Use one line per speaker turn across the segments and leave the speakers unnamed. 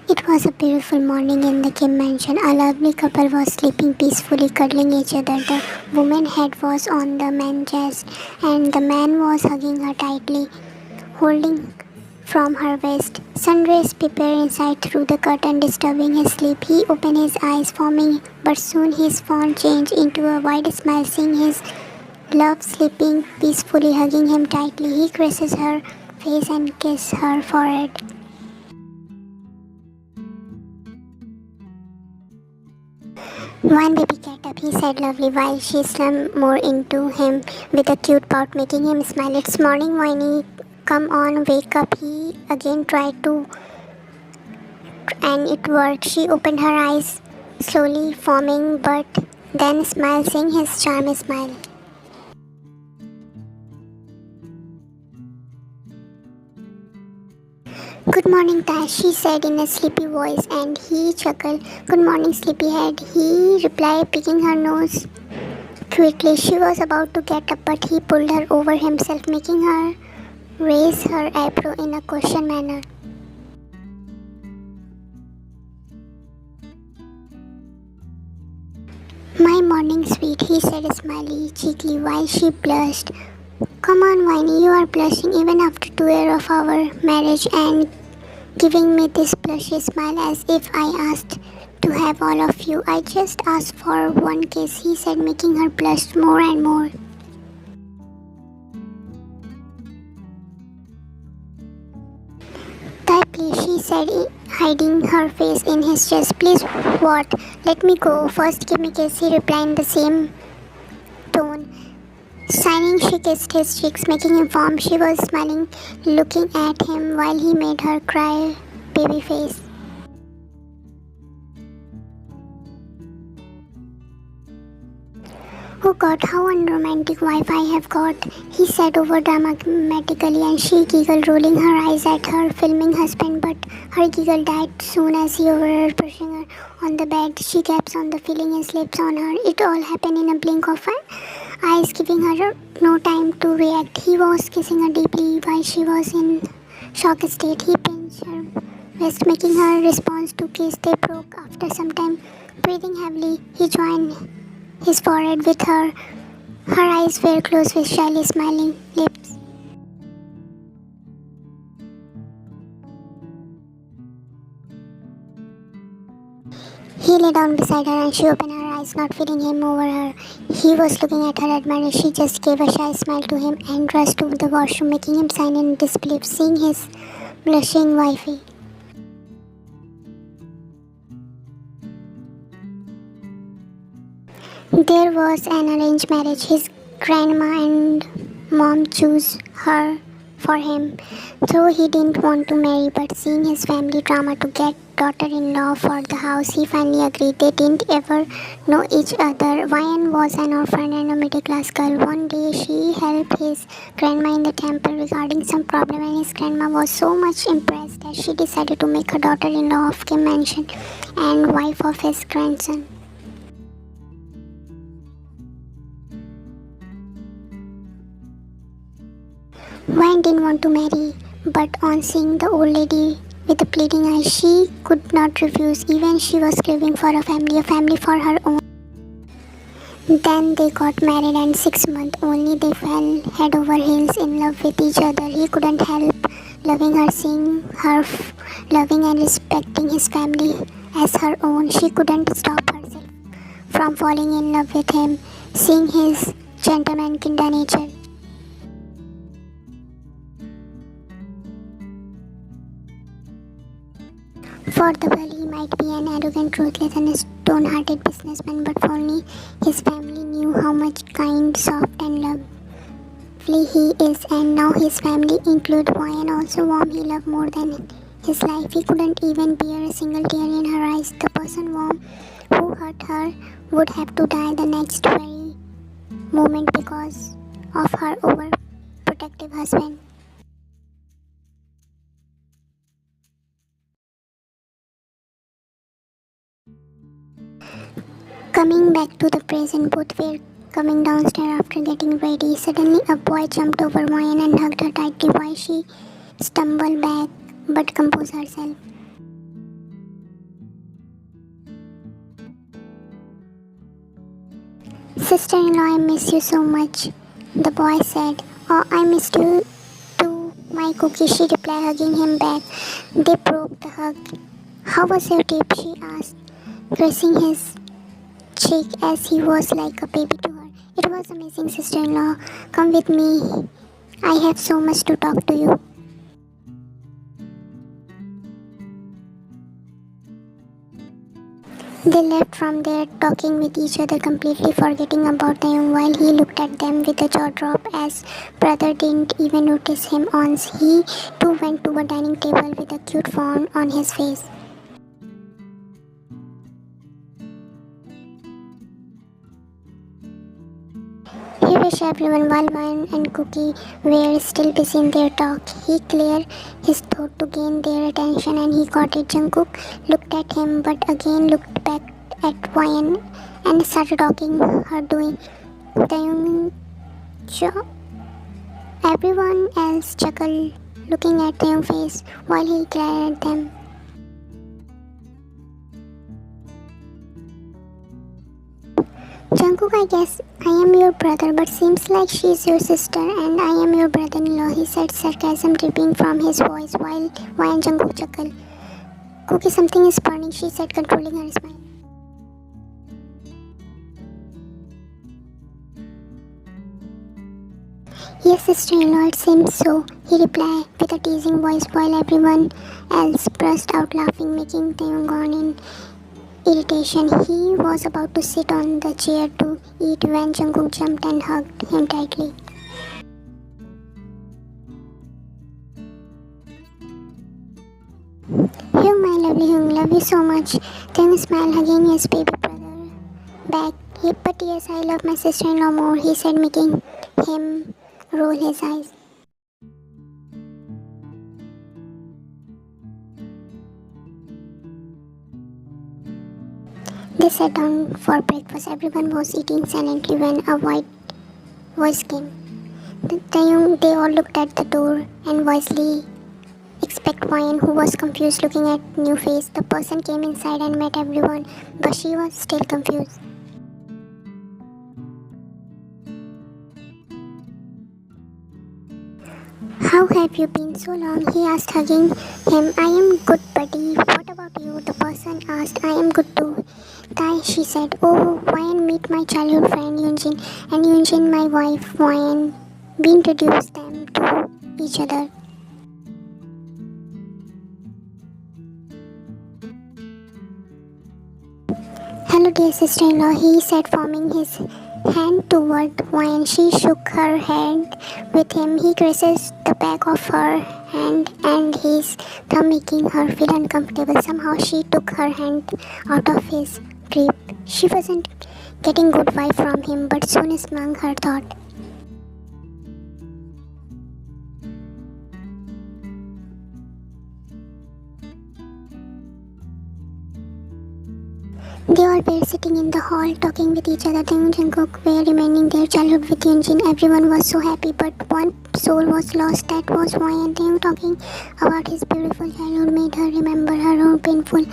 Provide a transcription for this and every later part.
It was a beautiful morning in the Kim mansion. A lovely couple was sleeping peacefully, cuddling each other. The woman's head was on the man's chest, and the man was hugging her tightly, holding from her waist. Sun rays peeped inside through the curtain, disturbing his sleep. He opened his eyes, foaming, but soon his fawn changed into a wide smile, seeing his love sleeping peacefully, hugging him tightly. He caresses her face and kisses her forehead. One baby cat up, he said lovely, while she slumped more into him with a cute pout, making him smile. It's morning, Winnie. Come on, wake up. He again tried to, and it worked. She opened her eyes, slowly forming, but then smiled, seeing his charming smile. Good morning, Tash, she said in a sleepy voice, and he chuckled. Good morning, sleepyhead, he replied, picking her nose quickly. She was about to get up, but he pulled her over himself, making her raise her eyebrow in a question manner. My morning, sweet, he said smiley, cheekily, while she blushed. Come on, Winnie, you are blushing even after 2 years of our marriage and giving me this blushy smile as if I asked to have all of you. I just asked for one kiss, he said, making her blush more and more. Ty, please, she said, hiding her face in his chest. Please, what? Let me go. First, give me a kiss, he replied in the same tone. Sighing, she kissed his cheeks, making him warm. She was smiling, looking at him while he made her cry baby face. Oh God, how unromantic wife I have got, he said over dramatically, and she giggled, rolling her eyes at her filming husband, but her giggle died soon as he overheard pushing her on the bed. She gasped on the feeling his lips on her. It all happened in a blink of an eyes, giving her no time to react. He was kissing her deeply while she was in shock state. He pinched her wrist, making her response to kiss. They broke after some time. Breathing heavily, he joined his forehead with her. Her eyes were closed with shyly smiling lips. He lay down beside her and she opened her eyes, not feeling him over her. He was looking at her admiringly. She just gave a shy smile to him and rushed to the washroom, making him sign in disbelief, seeing his blushing wifey. There was an arranged marriage. His grandma and mom chose her for him, though he didn't want to marry, but seeing his family drama to get daughter-in-law for the house, he finally agreed. They didn't ever know each other. Ryan was an orphan and a middle-class girl. One day, she helped his grandma in the temple regarding some problem, and his grandma was so much impressed that she decided to make her daughter-in-law of Kim Mansion and wife of his grandson. Wayne didn't want to marry, but on seeing the old lady with the pleading eyes, she could not refuse. Even she was craving for a family for her own. Then they got married, and 6 months only they fell head over heels in love with each other. He couldn't help loving her, seeing her loving and respecting his family as her own. She couldn't stop herself from falling in love with him, seeing his gentleman kinda nature. For the world, he might be an arrogant, ruthless, and stone-hearted businessman, but only his family knew how much kind, soft, and lovely he is. And now his family, include Ryan, also warm. He loved more than his life. He couldn't even bear a single tear in her eyes. The person warm who hurt her would have to die the next very moment because of her overprotective husband. Coming back to the present, both were coming downstairs after getting ready. Suddenly, a boy jumped over Ryan and hugged her tightly while she stumbled back but composed herself. Sister-in-law, I miss you so much, the boy said. Oh, I missed you too, my cookie, she replied, hugging him back. They broke the hug. How was your trip, she asked, caressing his cheek as he was like a baby to her. It was amazing, sister-in-law. Come with me. I have so much to talk to you. They left from there talking with each other, completely forgetting about Taehyung while he looked at them with a jaw drop as brother didn't even notice him. Once he too went to a dining table with a cute frown on his face. He wished everyone while Wine and Cookie were still busy in their talk. He cleared his throat to gain their attention and he got it. Jungkook looked at him but again looked back at Wine and started talking her doing Taehyung. Everyone else chuckled, looking at Taehyung's face while he glared at them. Jungkook, I guess I am your brother, but seems like she's your sister, and I am your brother-in-law, he said, sarcasm dripping from his voice while Why and Jungkook chuckled. Cookie, something is burning, she said, controlling her smile. Yes, sister-in-law, it seems so, he replied with a teasing voice while everyone else burst out laughing, making Taehyung gone in irritation. He was about to sit on the chair to eat when Jungkook jumped and hugged him tightly. Hyung, my lovely Hyung, love you so much. Taehyung smiled, hugging his baby brother back. But yes, I love my sister-in-law more, he said, making him roll his eyes. They sat down for breakfast. Everyone was eating silently when a white voice came. They all looked at the door and wisely except Wine, who was confused looking at new face. The person came inside and met everyone, but she was still confused. How have you been so long? He asked, hugging him. I am good, buddy. What about you? The person asked. I am good too. Tai, she said. Oh, Wyan, meet my childhood friend Yeo Jin, and Yeo Jin, my wife Wyan. We introduced them to each other. Hello, dear sister-in-law, he said, forming his hand toward Wyan. She shook her head with him. He caressed the back of her hand and his thumb, making her feel uncomfortable. Somehow she took her hand out of his grip. She wasn't getting good vibe from him, but soon among her thought. They all were sitting in the hall talking with each other. Taehyung and Jungkook were remembering their childhood with Yeo Jin. Everyone was so happy, but one soul was lost. That was why. And Taehyung talking about his beautiful childhood made her remember her own painful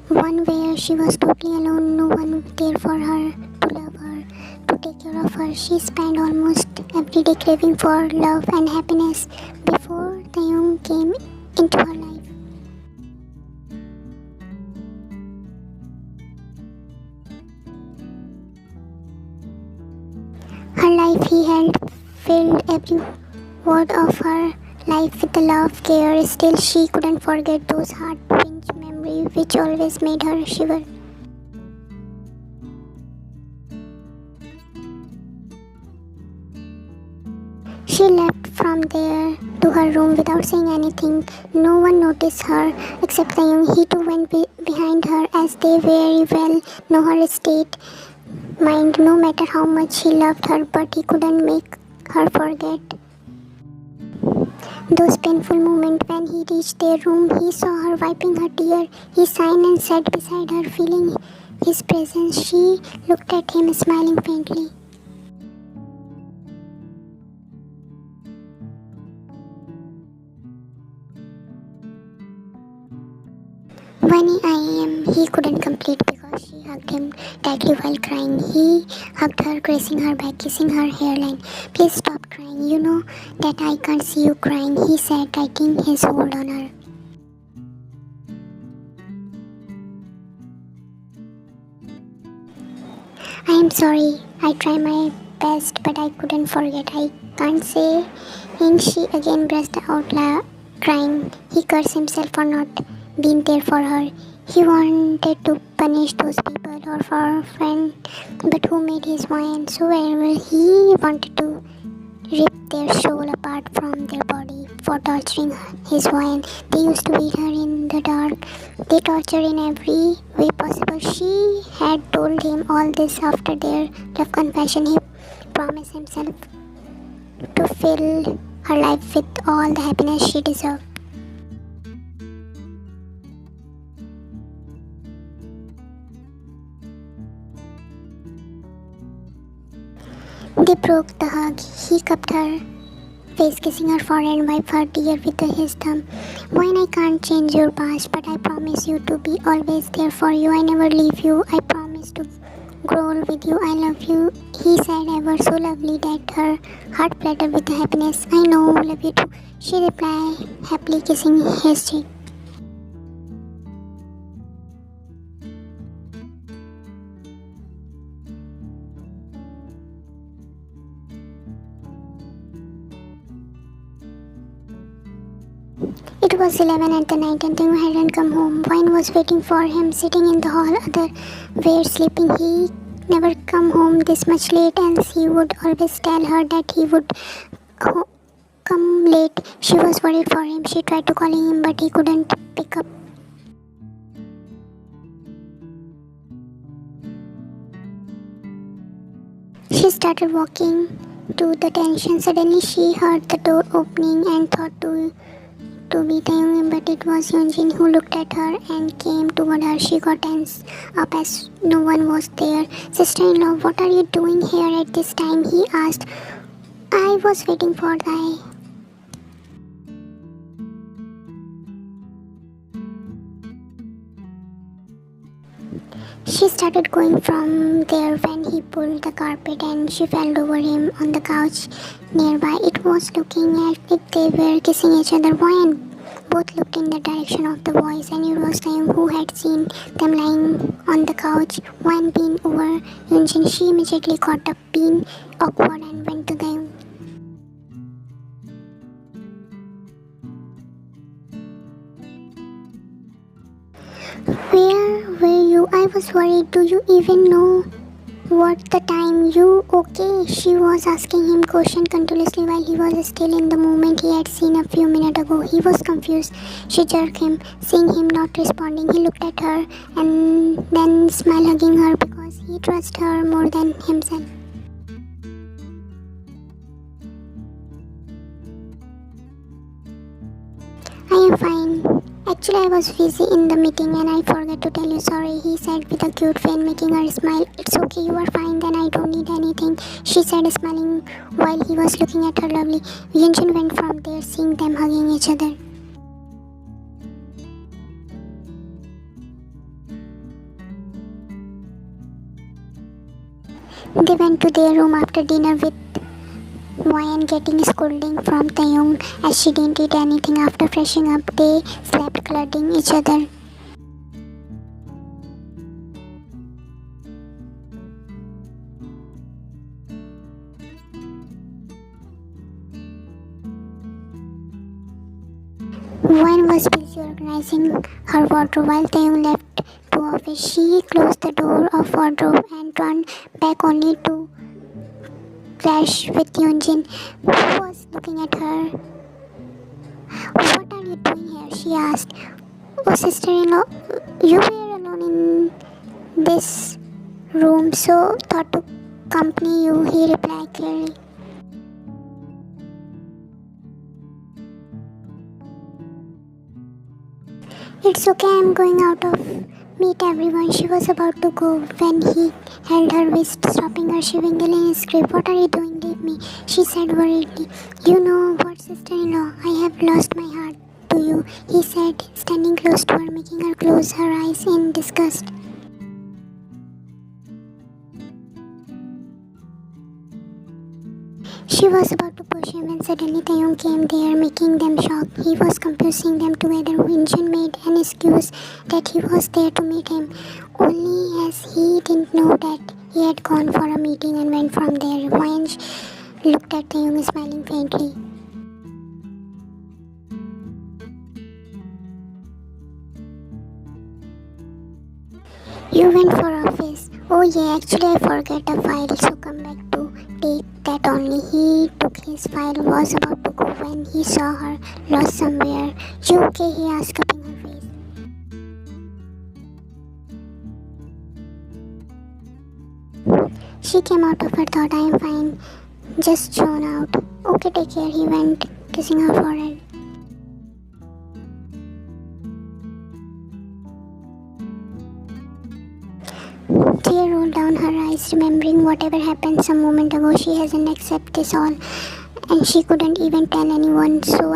one where she was totally alone, no one there for her, to love her, to take care of her. She spent almost every day craving for love and happiness before Taehyung came into her life. Her life he held filled every word of her life with the love, care. Still she couldn't forget those heart-pinch memories which always made her shiver. She left from there to her room without saying anything. No one noticed her except Taehyung. He too went behind her as they very well know her state mind, no matter how much he loved her, but he couldn't make her forget those painful moments. When he reached their room, he saw her wiping her tear. He sighed and sat beside her, feeling his presence. She looked at him, smiling faintly. When I am, he couldn't complete because She hugged him tightly while crying. He hugged her, caressing her back, kissing her hairline. Please stop crying. You know that I can't see you crying, he said, tightening his hold on her. I am sorry. I try my best, but I couldn't forget. I can't say. And she again burst out crying. He cursed himself for not being there for her. He wanted to punish those people or for a friend, but who made his mind so wherever he wanted to rip their soul apart from their body for torturing his wife. They used to beat her in the dark. They tortured in every way possible. She had told him all this after their love confession. He promised himself to fill her life with all the happiness she deserved. They broke the hug. He cupped her face, kissing her forehead and wiped her tear with his thumb. When I can't change your past, but I promise you to be always there for you. I never leave you. I promise to grow with you. I love you, he said, ever so lovely that her heart fluttered with happiness. I know, love you too, she replied, happily kissing his cheek. It was 11 at the night and Taehyung hadn't come home. Wine was waiting for him, sitting in the hall. Other were sleeping. He never come home this much late, and he would always tell her that he would come late. She was worried for him. She tried to call him, but he couldn't pick up. She started walking to the tension. Suddenly she heard the door opening and thought to be Taehyung, but it was Yeo Jin who looked at her and came toward her. She got tense up as no one was there. Sister-in-law, what are you doing here at this time? He asked. I was waiting for thy. She started going from there when he pulled the carpet and she fell over him on the couch nearby. It was looking as if they were kissing each other. Why? Both looked in the direction of the voice, and it was Taehyung who had seen them lying on the couch. When being over Yunjin, she immediately caught up, being awkward, and went to Taehyung. Where were you? I was worried. Do you even know what the time? You okay? She was asking him questions continuously while he was still in the moment he had seen a few minutes ago. He was confused. She jerked him, seeing him not responding. He looked at her and then smiled, hugging her because he trusts her more than himself. I am fine. Actually, I was busy in the meeting and I forgot to tell you. Sorry, he said with a cute grin, making her smile. It's okay, you are fine, then I don't need anything, she said, smiling while he was looking at her lovely. Yunjin went from there, seeing them hugging each other. They went to their room after dinner with Wyan getting scolding from Taehyung as she didn't eat anything. After freshing up, they slept cuddling each other. Wyan was busy organizing her wardrobe while Taehyung left to office. She closed the door of wardrobe and turned back only to clash with Yeo Jin, who was looking at her. What are you doing here? She asked. Oh, sister-in-law, you were alone in this room, so thought to accompany you, he replied clearly. It's okay, I'm going out of meet everyone. She was about to go when he held her wrist, stopping her, shivering in his grip. What are you doing? Leave me, she said worriedly. You know what, sister-in-law, I have lost my heart to you, he said, standing close to her, making her close her eyes in disgust. She was about to push him when suddenly Taehyung came there, making them shocked. He was confusing them together. Yeo Jin made an excuse that he was there to meet him, only as he didn't know that he had gone for a meeting and went from there. Wayne looked at Taehyung, smiling faintly. You went for office. Oh yeah, actually I forgot a file, so come back to take that only. He took his file, was about to go when he saw her lost somewhere. You okay? He asked, cupping her face. She came out of her thought. I am fine. Just shown out. Okay, take care. He went, kissing her forehead. Tear rolled down her eyes, remembering whatever happened some moment ago. She hasn't accepted this all, and she couldn't even tell anyone. So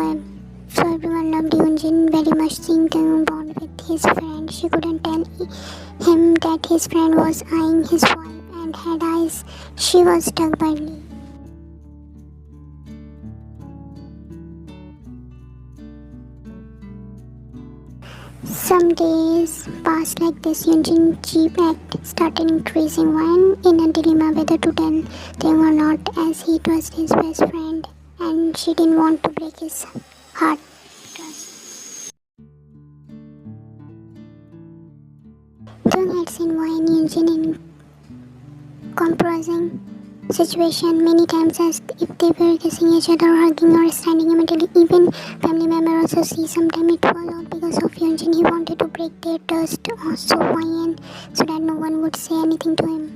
everyone loved Yeo Jin very much, seeing the bond with his friend. She couldn't tell him that his friend was eyeing his wife and had eyes. She was struck badly. Some days passed like this. Yeo Jin's cheap act started increasing. One in a dilemma whether to tell them or not, as he was his best friend and she didn't want to break his heart. Taehyung had seen Wayne and Yeo Jin in compromising situation many times, as if they were kissing each other or hugging or standing immediately. Even family members also see. Sometimes it was all because of Yeo Jin. He wanted to break their trust so Wayne, so that no one would say anything to him.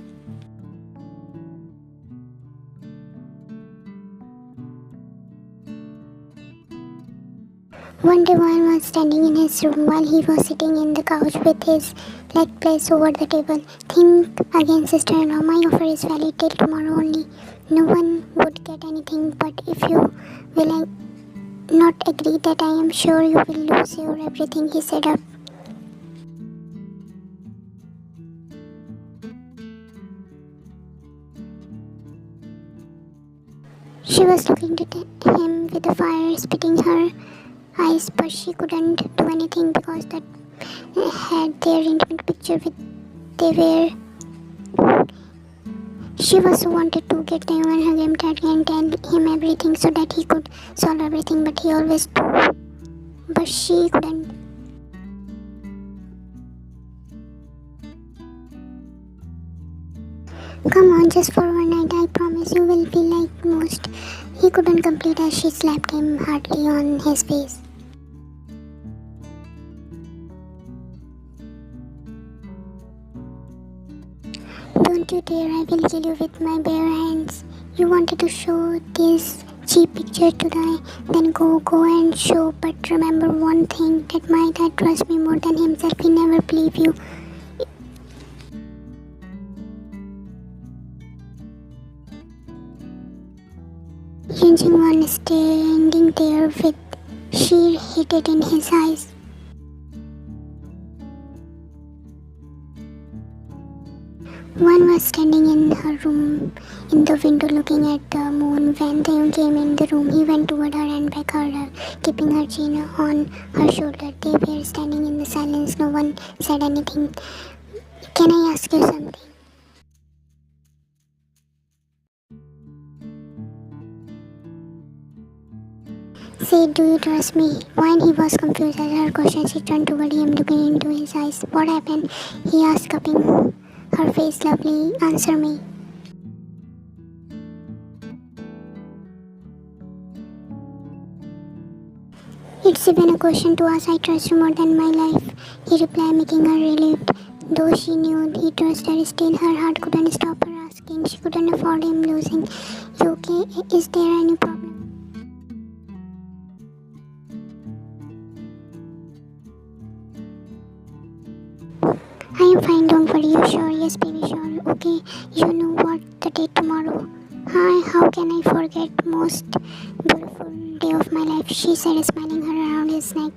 One day Wayne was standing in his room while he was sitting in the couch with his leg placed over the table. Think again, sister-in-law. My offer is valid till tomorrow only. No one would get anything, but if you will not agree, that I am sure you will lose your everything, he said up. She was looking at him with the fire spitting her eyes, but she couldn't do anything because that had their intimate picture with they were. She was so wanted to get Taehyung and hug him tightly and tell him everything so that he could solve everything, but he always do. But she couldn't. Come on, just for one night, I promise you will feel like most. He couldn't complete as she slapped him hardly on his face. Don't you dare, I will kill you with my bare hands. You wanted to show this cheap picture to then go and show, but remember one thing, that my dad trusts me more than himself. He never believe you. Yeo Jin was standing there with sheer hatred in his eyes. One was standing in her room in the window looking at the moon. When Taehyung came in the room, he went toward her and begged her, keeping her chin on her shoulder. They were standing in the silence. No one said anything. Can I ask you something? Say, do you trust me? When he was confused at her question, she turned toward him, looking into his eyes. What happened? He asked, cupping her face. Lovely, answer me. It's even a question to ask. I trust you more than my life, he replied, making her relieved. Though she knew he trusted her, still her heart couldn't stop her asking. She couldn't afford him losing. You okay? Is there any problem? I am fine, don't worry. You sure? Yes, baby, sure. Okay, you know what the date tomorrow? Hi, how can I forget? Most beautiful day of my life, she said, smiling her around his neck.